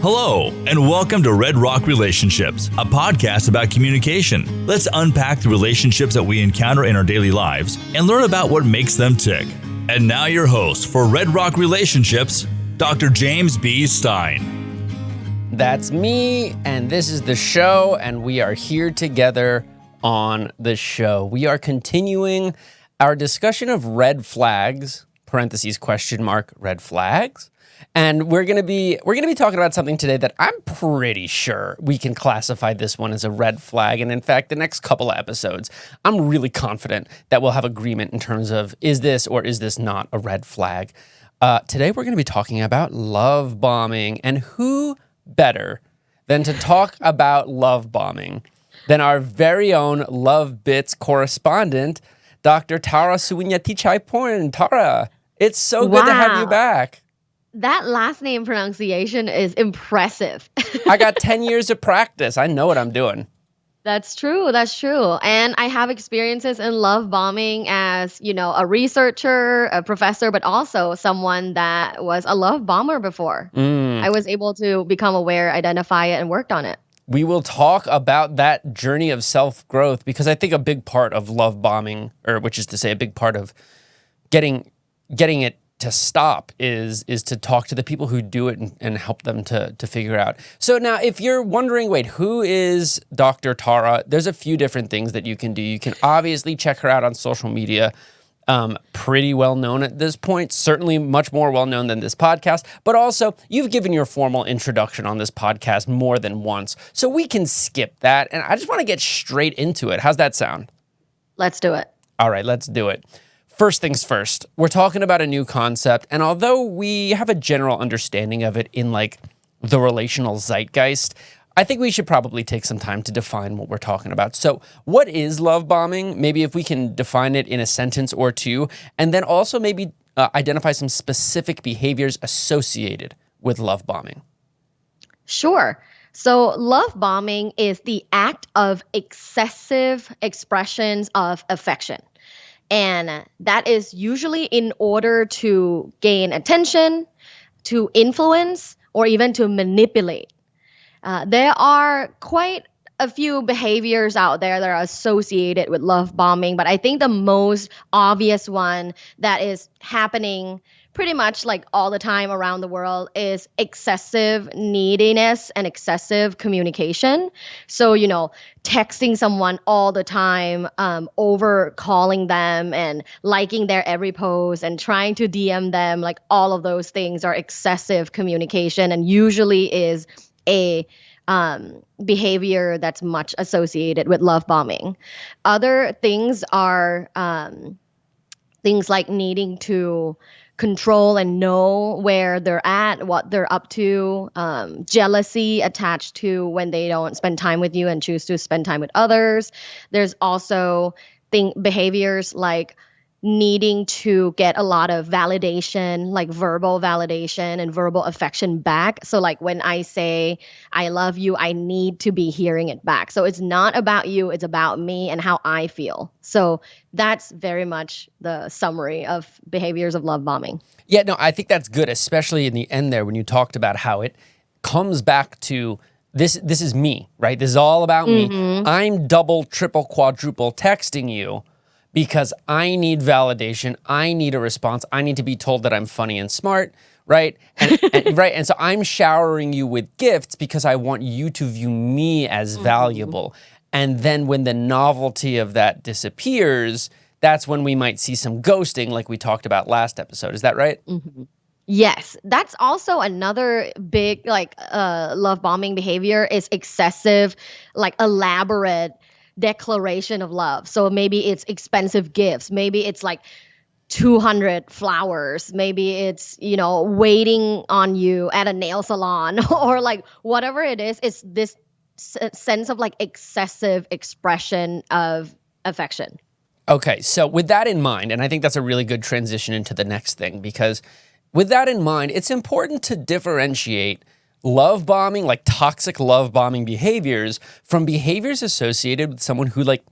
Hello, and welcome to Red Rock Relationships, a podcast about communication. Let's unpack the relationships that we encounter in our daily lives and learn about what makes them tick. And now your host for Red Rock Relationships, Dr. James B. Stein. That's me, and this is the show, and we are here together on the show. We are continuing our discussion of red flags, parentheses, question mark, red flags. And we're gonna be talking about something today that I'm pretty sure we can classify this one as a red flag. And in fact, the next couple of episodes, I'm really confident that we'll have agreement in terms of is this or is this not a red flag. Today we're gonna be talking about love bombing, and who better than to talk about love bombing than our very own Love Bits correspondent, Dr. Tara Suwinyatichai-Porn. Tara, it's so good to have you back. That last name pronunciation is impressive. I got 10 years of practice. I know what I'm doing. That's true. That's true. And I have experiences in love bombing as, a researcher, a professor, but also someone that was a love bomber before. I was able to become aware, identify it, and worked on it. We will talk about that journey of self-growth, because I think a big part of love bombing, or which is to say a big part of getting it to stop is to talk to the people who do it and help them to figure out. So now, if you're wondering, wait, who is Dr. Tara? There's a few different things that you can do. You can obviously check her out on social media. Pretty well known at this point, certainly much more well known than this podcast, but also you've given your formal introduction on this podcast more than once. So we can skip that. And I just want to get straight into it. How's that sound? Let's do it. All right, let's do it. First things first, we're talking about a new concept, and although we have a general understanding of it in like the relational zeitgeist, I think we should probably take some time to define what we're talking about. So what is love bombing? Maybe if we can define it in a sentence or two, and then also maybe identify some specific behaviors associated with love bombing. Sure. So love bombing is the act of excessive expressions of affection. And that is usually in order to gain attention, to influence, or even to manipulate. There are quite a few behaviors out there that are associated with love bombing, but I think the most obvious one that is happening pretty much like all the time around the world is excessive neediness and excessive communication. So, texting someone all the time, over calling them and liking their every post and trying to DM them, like all of those things are excessive communication and usually is a behavior that's much associated with love bombing. Other things are things like needing to control and know where they're at, what they're up to, jealousy attached to when they don't spend time with you and choose to spend time with others. There's also behaviors like needing to get a lot of validation, like verbal validation and verbal affection back. So like when I say, I love you, I need to be hearing it back. So it's not about you, it's about me and how I feel. So that's very much the summary of behaviors of love bombing. Yeah, no, I think that's good, especially in the end there when you talked about how it comes back to this is me, right? This is all about me. I'm double, triple, quadruple texting you because I need validation, I need a response, I need to be told that I'm funny and smart, right? Right, and so I'm showering you with gifts because I want you to view me as valuable. And then when the novelty of that disappears, that's when we might see some ghosting like we talked about last episode. Is that right? Yes, that's also another big love bombing behavior is excessive, like elaborate declaration of love. So maybe it's expensive gifts. Maybe it's like 200 flowers. Maybe it's, waiting on you at a nail salon or like whatever it is. It's this sense of like excessive expression of affection. Okay, so with that in mind, and I think that's a really good transition into the next thing, because with that in mind, it's important to differentiate love bombing, like toxic love bombing behaviors, from behaviors associated with someone who like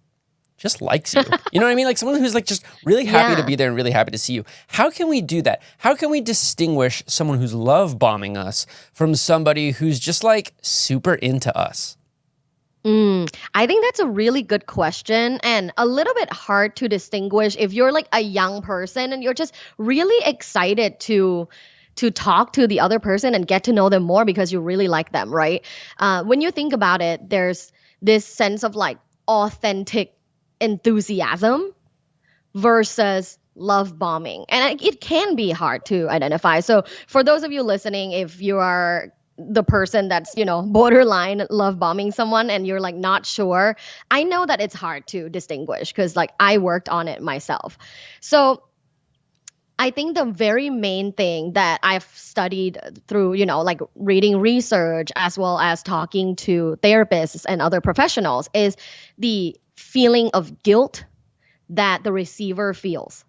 just likes you. You know what I mean? Like someone who's like just really happy to be there and really happy to see you. How can we do that? How can we distinguish someone who's love bombing us from somebody who's just like super into us? I think that's a really good question and a little bit hard to distinguish if you're like a young person and you're just really excited to talk to the other person and get to know them more because you really like them, right? When you think about it, there's this sense of like authentic enthusiasm versus love bombing. And it can be hard to identify. So for those of you listening, if you are the person that's, borderline love bombing someone and you're like not sure, I know that it's hard to distinguish because like I worked on it myself. So I think the very main thing that I've studied through, like reading research as well as talking to therapists and other professionals is the feeling of guilt that the receiver feels.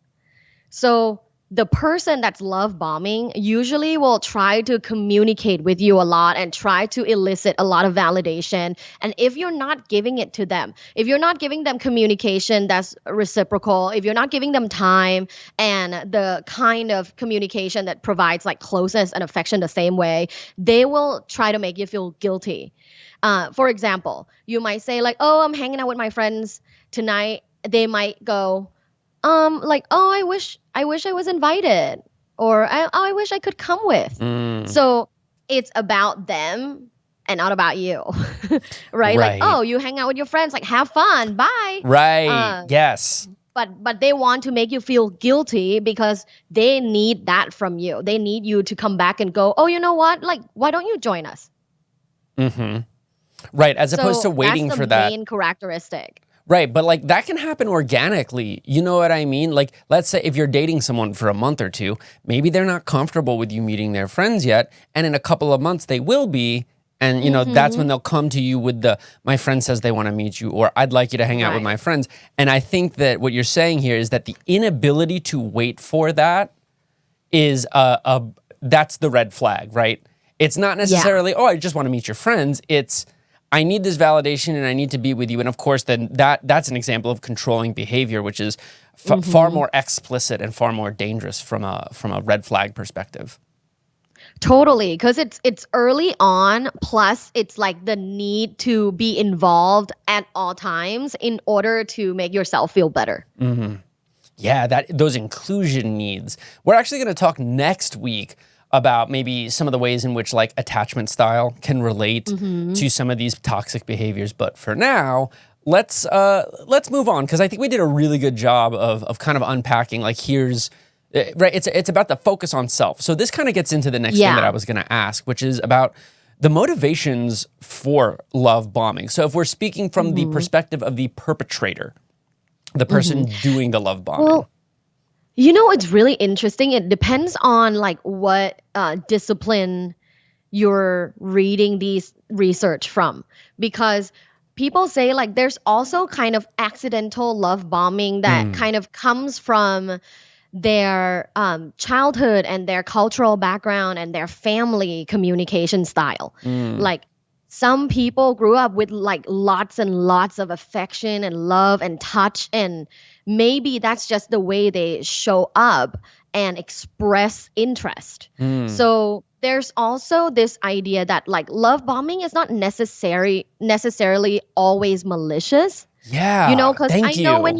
So the person that's love bombing usually will try to communicate with you a lot and try to elicit a lot of validation. And if you're not giving it to them, if you're not giving them communication that's reciprocal, if you're not giving them time and the kind of communication that provides like closeness and affection the same way, they will try to make you feel guilty. For example, you might say like, oh, I'm hanging out with my friends tonight. They might go, like, oh, I wish I was invited, or I wish I could come with. So it's about them and not about you, right? Like, oh, you hang out with your friends, like have fun, bye. Right. Yes. But they want to make you feel guilty because they need that from you. They need you to come back and go, oh, you know what? Like, why don't you join us? Right. As opposed to waiting for that. That's the main characteristic. Right, but like that can happen organically. You know what I mean? Like, let's say if you're dating someone for a month or two, maybe they're not comfortable with you meeting their friends yet, and in a couple of months they will be, and that's when they'll come to you with my friend says they want to meet you, or I'd like you to hang out with my friends. And I think that what you're saying here is that the inability to wait for that is that's the red flag, right? It's not necessarily, oh, I just want to meet your friends. It's I need this validation and I need to be with you. And of course, then that's an example of controlling behavior, which is far more explicit and far more dangerous from a red flag perspective. Totally, because it's early on, plus it's like the need to be involved at all times in order to make yourself feel better. Yeah, those inclusion needs. We're actually going to talk next week about maybe some of the ways in which like attachment style can relate to some of these toxic behaviors. But for now, let's move on, because I think we did a really good job of kind of unpacking like here's right. It's about the focus on self. So this kind of gets into the next thing that I was going to ask, which is about the motivations for love bombing. So if we're speaking from the perspective of the perpetrator, the person doing the love bombing. Well, it's really interesting. It depends on like what discipline you're reading these research from, because people say like there's also kind of accidental love bombing that kind of comes from their childhood and their cultural background and their family communication style. Like some people grew up with like lots and lots of affection and love and touch, and maybe that's just the way they show up and express interest. So there's also this idea that like love bombing is not necessarily always malicious. Yeah, because I know when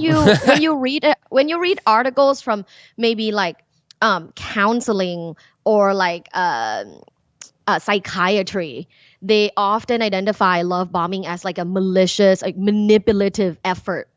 you read articles from maybe like counseling or like psychiatry, they often identify love bombing as like a malicious, like manipulative effort.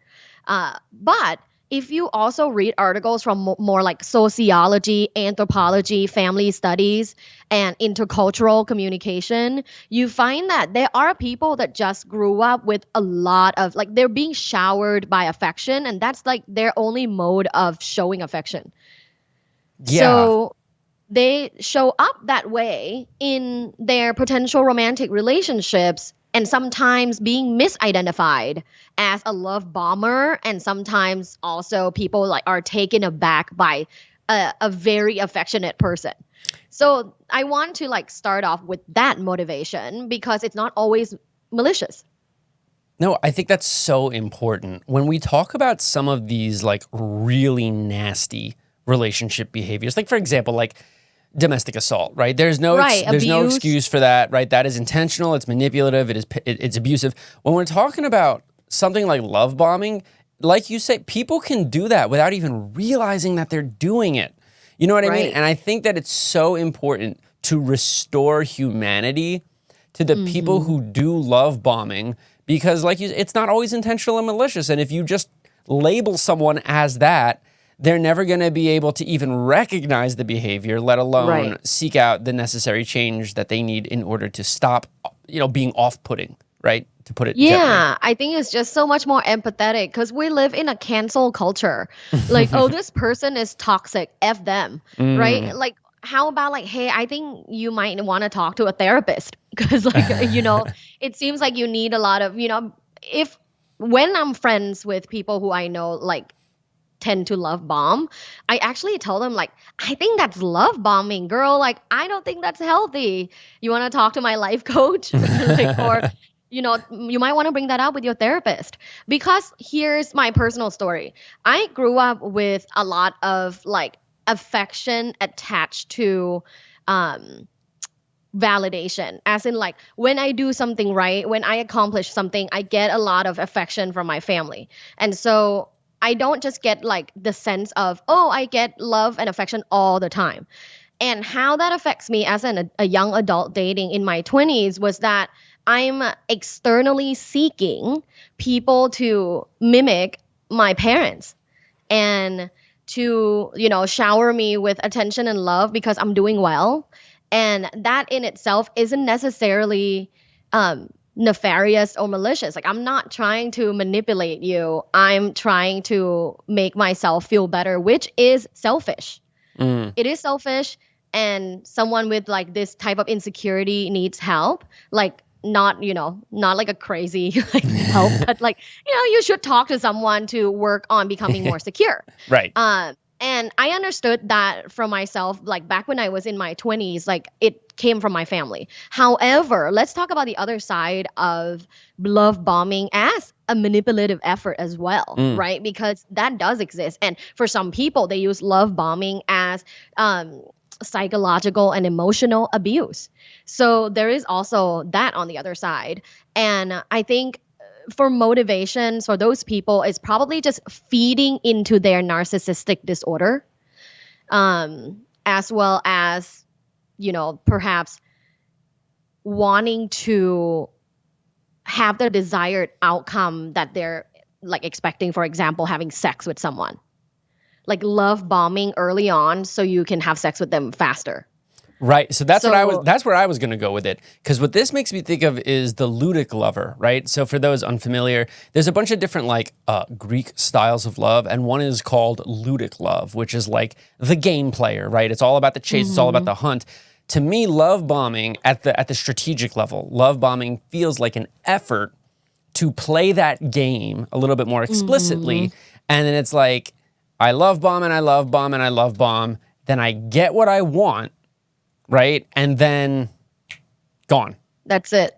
But if you also read articles from more like sociology, anthropology, family studies, and intercultural communication, you find that there are people that just grew up with a lot of like they're being showered by affection, and that's like their only mode of showing affection. Yeah. So they show up that way in their potential romantic relationships, and sometimes being misidentified as a love bomber, and sometimes also people like are taken aback by a very affectionate person. So I want to like start off with that motivation because it's not always malicious. No, I think that's so important. When we talk about some of these like really nasty relationship behaviors, like for example, like domestic assault, right? Right, There's no abuse. excuse for that, right? That is intentional, it's manipulative, it's abusive. When we're talking about something like love bombing, like you say, people can do that without even realizing that they're doing it. You know what I mean? Right. And I think that it's so important to restore humanity to the people Mm-hmm. who do love bombing, because like it's not always intentional and malicious. And if you just label someone as that, they're never going to be able to even recognize the behavior, let alone Right. seek out the necessary change that they need in order to stop, being off-putting, right? To put it gently. Yeah, I think it's just so much more empathetic because we live in a cancel culture. Like, oh, this person is toxic, F them, right? Mm, Like, how about like, hey, I think you might want to talk to a therapist because, like, it seems like you need a lot of, if when I'm friends with people who I know, like, tend to love bomb, I actually tell them, like, I think that's love bombing, girl. Like, I don't think that's healthy. You want to talk to my life coach? Like, or you might want to bring that up with your therapist. Because here's my personal story. I grew up with a lot of like affection attached to um, validation, as in, like, when I do something right, when I accomplish something, I get a lot of affection from my family. And so I don't just get like the sense of, oh, I get love and affection all the time. And how that affects me as a young adult dating in my 20s was that I'm externally seeking people to mimic my parents and to, shower me with attention and love because I'm doing well. And that in itself isn't necessarily nefarious or malicious. Like, I'm not trying to manipulate you. I'm trying to make myself feel better, which is selfish. mm. It is selfish, and someone with like this type of insecurity needs help. Like, not like a crazy like help, but like, you should talk to someone to work on becoming more secure. Right. And I understood that from myself, like back when I was in my 20s, like it came from my family. However, let's talk about the other side of love bombing as a manipulative effort as well, Mm. right? Because that does exist. And for some people, they use love bombing as psychological and emotional abuse. So there is also that on the other side. And I think for motivations for those people is probably just feeding into their narcissistic disorder, as well as, perhaps wanting to have the desired outcome that they're like expecting, for example, having sex with someone. Like love bombing early on so you can have sex with them faster. Right. So that's So that's where I was going to go with it. Because what this makes me think of is the ludic lover, right? So for those unfamiliar, there's a bunch of different like Greek styles of love. And one is called ludic love, which is like the game player, right? It's all about the chase. It's all about the hunt. To me, love bombing at the strategic level, love bombing feels like an effort to play that game a little bit more explicitly. And then it's like, I love bomb and I love bomb and I love bomb. Then I get what I want. Right? And then gone. that's it.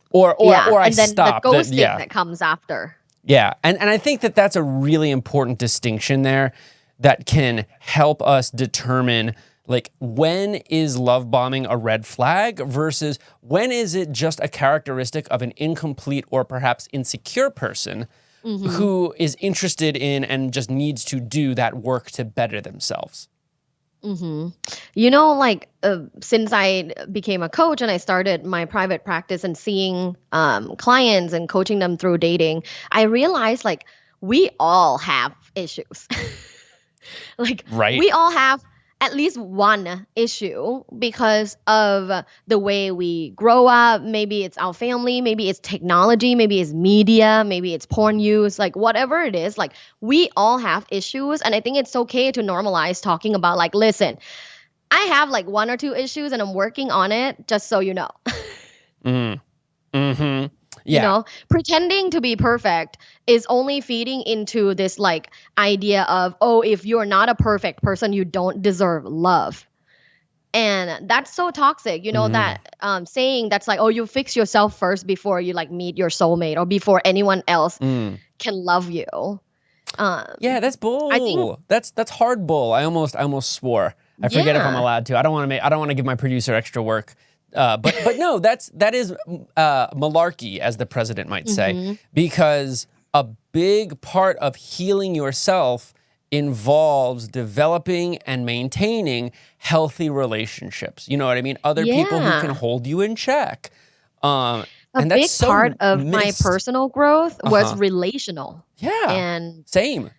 Or I and then stop. the ghosting that comes after. Yeah. And I think that that's a really important distinction there that can help us determine like when is love bombing a red flag versus when is it just a characteristic of an incomplete or perhaps insecure person who is interested in and just needs to do that work to better themselves. Like since I became a coach and I started my private practice and seeing clients and coaching them through dating, I realized like we all have issues. Like Right. we all have at least one issue because of the way we grow up. Maybe it's our family, maybe it's technology, maybe it's media, maybe it's porn use, like whatever it is, like we all have issues. And I think it's okay to normalize talking about like, listen, I have like one or two issues and I'm working on it, just so you know. Yeah. Pretending to be perfect is only feeding into this like idea of, oh, if you're not a perfect person, you don't deserve love. And that's so toxic, that saying that's like, oh, you fix yourself first before you like meet your soulmate or before anyone else can love you. Yeah, that's I think, bull. That's hard bull. I almost swore. I forget if I'm yeah, allowed to. I don't want to give my producer extra work. But no, that is malarkey, as the president might say, because a big part of healing yourself involves developing and maintaining healthy relationships. You know what I mean? Other people who can yeah. hold you in check. A And that's big part so of my missed. personal growth was Uh-huh. relational. Yeah. And Same.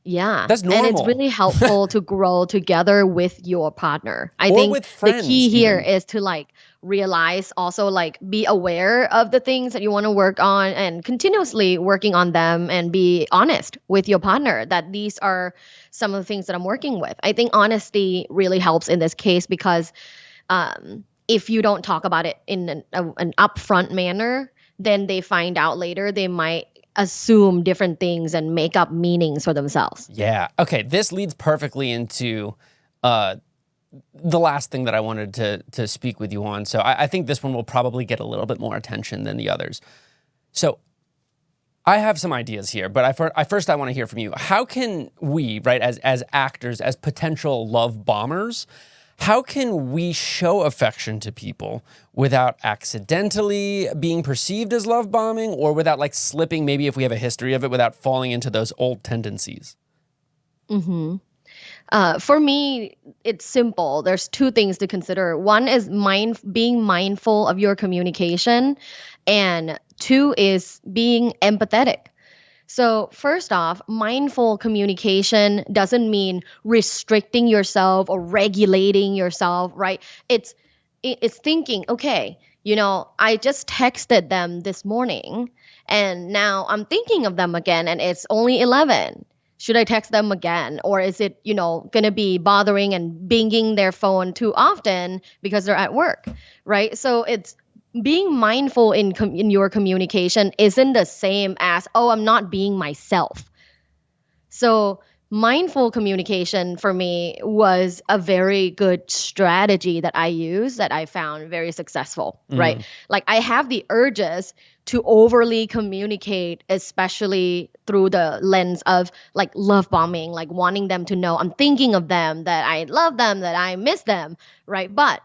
yeah, That's and it's normal. really helpful to grow together with your partner. I Or think with the friends key here even. is to like realize, also like be aware of the things that you want to work on and continuously working on them, and be honest with your partner that these are some of the things that I'm working with. I think honesty really helps in this case because if you don't talk about it in an upfront manner, then they find out later, they might assume different things and make up meanings for themselves. Yeah. Okay. This leads perfectly into the last thing that I wanted to speak with you on. So I think this one will probably get a little bit more attention than the others. So I have some ideas here, but I want to hear from you. How can we, right, as actors, as potential love bombers, how can we show affection to people without accidentally being perceived as love bombing, or without like slipping, maybe if we have a history of it, without falling into those old tendencies? For me, it's simple. There's two things to consider. One is being mindful of your communication, and two is being empathetic. So, first off, mindful communication doesn't mean restricting yourself or regulating yourself, right? It's thinking, okay, I just texted them this morning and now I'm thinking of them again and it's only 11. Should I text them again? Or is it, going to be bothering and binging their phone too often because they're at work, right? So it's being mindful in your communication isn't the same as, oh, I'm not being myself. So mindful communication for me was a very good strategy that I use that I found very successful, right? Like I have the urges to overly communicate, especially through the lens of like love bombing, like wanting them to know I'm thinking of them, that I love them, that I miss them, right? But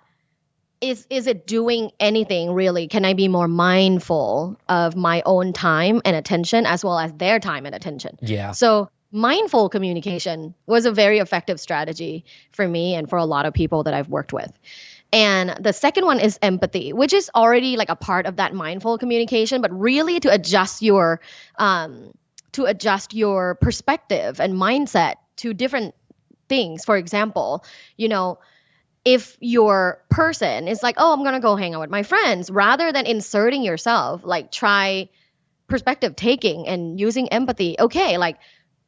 is it doing anything really? Can I be more mindful of my own time and attention as well as their time and attention? Yeah. So mindful communication was a very effective strategy for me and for a lot of people that I've worked with. And the second one is empathy, which is already like a part of that mindful communication, but really to adjust your perspective and mindset to different things. For example, if your person is like, oh, I'm going to go hang out with my friends, rather than inserting yourself, like try perspective taking and using empathy. Okay, like,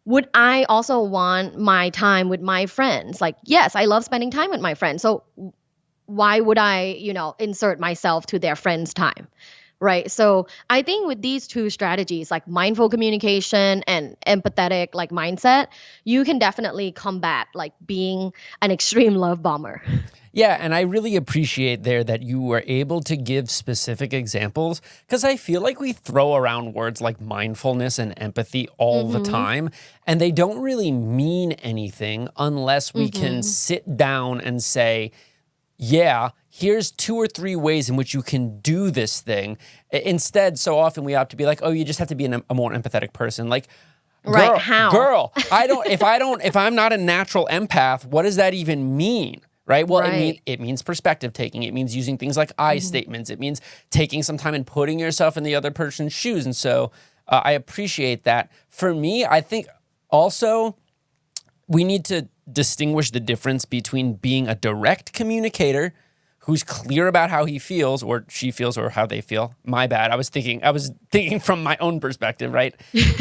would I also want my time with my friends? Like, yes, I love spending time with my friends. So why would I, insert myself to their friends' time? Right. So I think with these two strategies, like mindful communication and empathetic like mindset, you can definitely combat like being an extreme love bomber. Yeah, and I really appreciate there that you were able to give specific examples, because I feel like we throw around words like mindfulness and empathy all the Mm-hmm. time, and they don't really mean anything unless we can Mm-hmm. sit down and say, yeah, here's 2 or 3 ways in which you can do this thing. Instead, so often we opt to be like, oh, you just have to be a more empathetic person. Like, Right. How? girl, if I'm not a natural empath, what does that even mean? Right? Well, Right. it means perspective taking. It means using things like I Mm-hmm. statements. It means taking some time and putting yourself in the other person's shoes. And so I appreciate that. For me, I think also we need to distinguish the difference between being a direct communicator who's clear about how he feels or she feels or how they feel. My bad. I was thinking from my own perspective, right?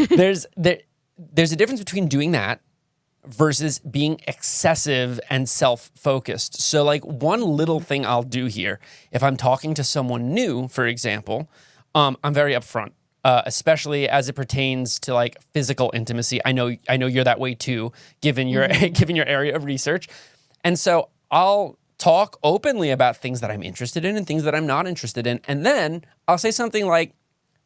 There's a difference between doing that versus being excessive and self-focused. So like one little thing I'll do here, if I'm talking to someone new, for example, I'm very upfront. Especially as it pertains to like physical intimacy. I know you're that way too, given your Mm-hmm. given your area of research. And so I'll talk openly about things that I'm interested in and things that I'm not interested in. And then I'll say something like,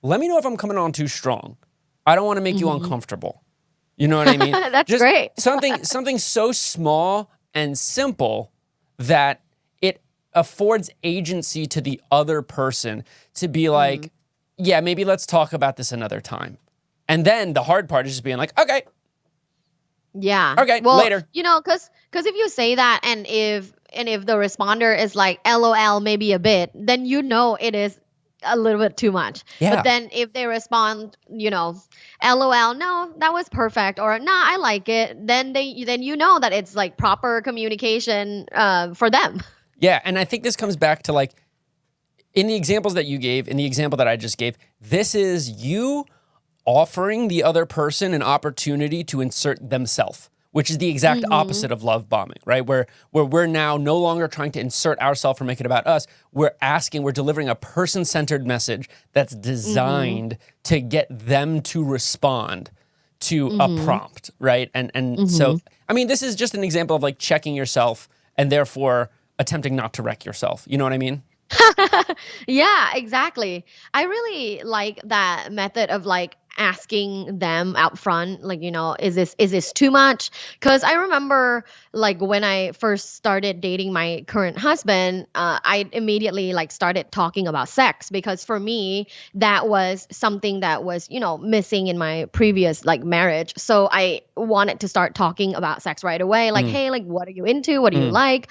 let me know if I'm coming on too strong. I don't want to make you uncomfortable. You know what I mean? That's Just great. something so small and simple that it affords agency to the other person to be like, yeah, maybe let's talk about this another time. And then the hard part is just being like, okay. Yeah. Okay, Well, later. because if you say that and if the responder is like LOL maybe a bit, then it is a little bit too much. Yeah. But then if they respond, LOL, no, that was perfect, or nah, I like it, then that it's like proper communication for them. Yeah, and I think this comes back to like, in the examples that you gave, in the example that I just gave, this is you offering the other person an opportunity to insert themselves, which is the exact opposite of love bombing, right? Where we're now no longer trying to insert ourselves or make it about us. We're delivering a person-centered message that's designed to get them to respond to a prompt, right? And so, I mean, this is just an example of like checking yourself and therefore attempting not to wreck yourself. You know what I mean? Yeah, exactly. I really like that method of like asking them out front, like, is this too much? Because I remember like when I first started dating my current husband, I immediately like started talking about sex because for me, that was something that was, missing in my previous like marriage. So I wanted to start talking about sex right away. Like, hey, like, what are you into? What do you like?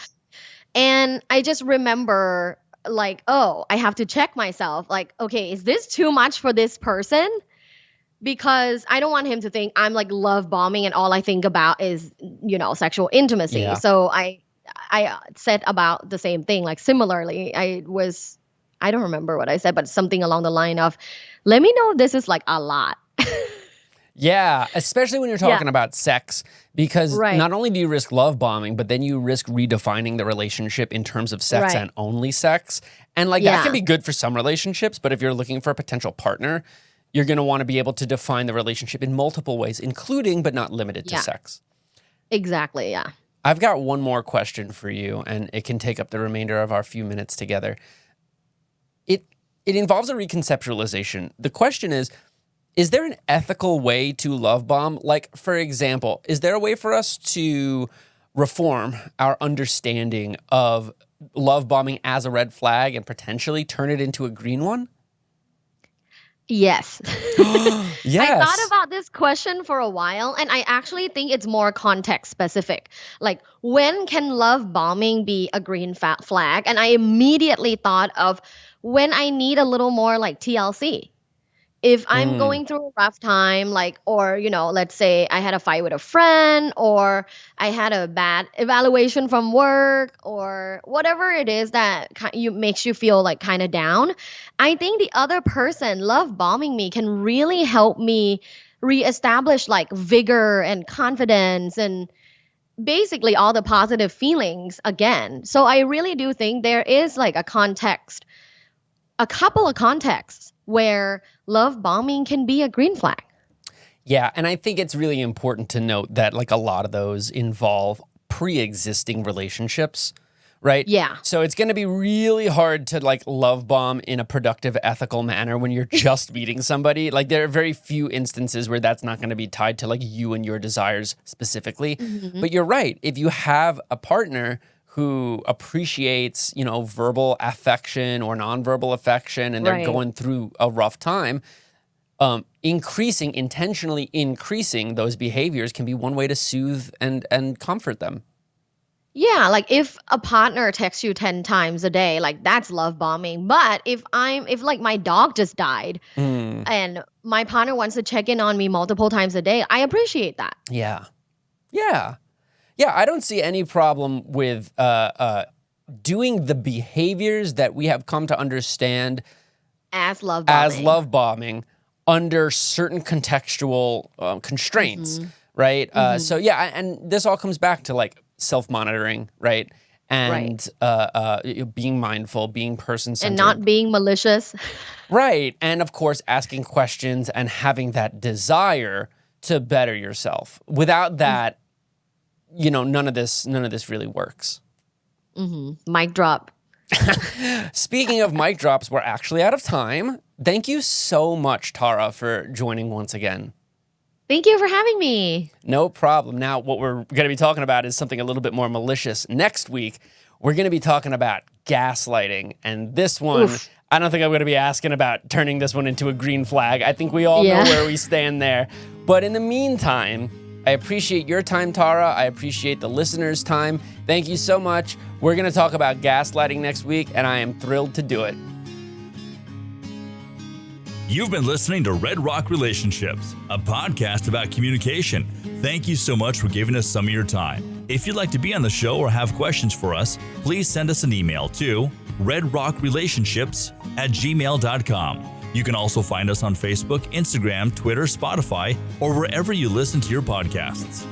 And I just remember like, oh, I have to check myself. Like, okay, is this too much for this person? Because I don't want him to think I'm like love bombing and all I think about is, sexual intimacy. Yeah. So I said about the same thing. Like similarly, I don't remember what I said, but something along the line of, let me know if this is like a lot. Yeah, especially when you're talking about sex, because Right. not only do you risk love bombing, but then you risk redefining the relationship in terms of sex Right. and only sex. And like that can be good for some relationships, but if you're looking for a potential partner, you're going to want to be able to define the relationship in multiple ways, including but not limited to sex. Exactly, yeah. I've got one more question for you, and it can take up the remainder of our few minutes together. It involves a reconceptualization. The question is there an ethical way to love bomb? Like, for example, is there a way for us to reform our understanding of love bombing as a red flag and potentially turn it into a green one? Yes. Yes. I thought about this question for a while, and I actually think it's more context specific. Like, when can love bombing be a green flag? And I immediately thought of when I need a little more like TLC. If I'm going through a rough time, like, or, let's say I had a fight with a friend, or I had a bad evaluation from work, or whatever it is that makes you feel like kind of down, I think the other person love bombing me can really help me reestablish like vigor and confidence and basically all the positive feelings again. So I really do think there is like a couple of contexts where love bombing can be a green flag. Yeah, and I think it's really important to note that like a lot of those involve pre-existing relationships, right? Yeah. So it's going to be really hard to like love bomb in a productive, ethical manner when you're just meeting somebody. Like there are very few instances where that's not going to be tied to like you and your desires specifically. But you're right. If you have a partner who appreciates, verbal affection or nonverbal affection, and they're going through a rough time, intentionally increasing those behaviors can be one way to soothe and comfort them. Yeah, like if a partner texts you 10 times a day, like that's love bombing. But if like my dog just died and my partner wants to check in on me multiple times a day, I appreciate that. Yeah. I don't see any problem with doing the behaviors that we have come to understand as love bombing under certain contextual constraints, right? So yeah, and this all comes back to like self-monitoring, right? And being mindful, being person-centered. And not being malicious. Right. And of course, asking questions and having that desire to better yourself. Without that, none of this really works. Mic drop. Speaking of mic drops, we're actually out of time. Thank you so much, Tara, for joining once again. Thank you for having me. No problem. Now, what we're going to be talking about is something a little bit more malicious. Next week, we're going to be talking about gaslighting. And this one, Oof. I don't think I'm going to be asking about turning this one into a green flag. I think we all know where we stand there. But in the meantime, I appreciate your time, Tara. I appreciate the listeners' time. Thank you so much. We're going to talk about gaslighting next week, and I am thrilled to do it. You've been listening to Red Rock Relationships, a podcast about communication. Thank you so much for giving us some of your time. If you'd like to be on the show or have questions for us, please send us an email to redrockrelationships@gmail.com. You can also find us on Facebook, Instagram, Twitter, Spotify, or wherever you listen to your podcasts.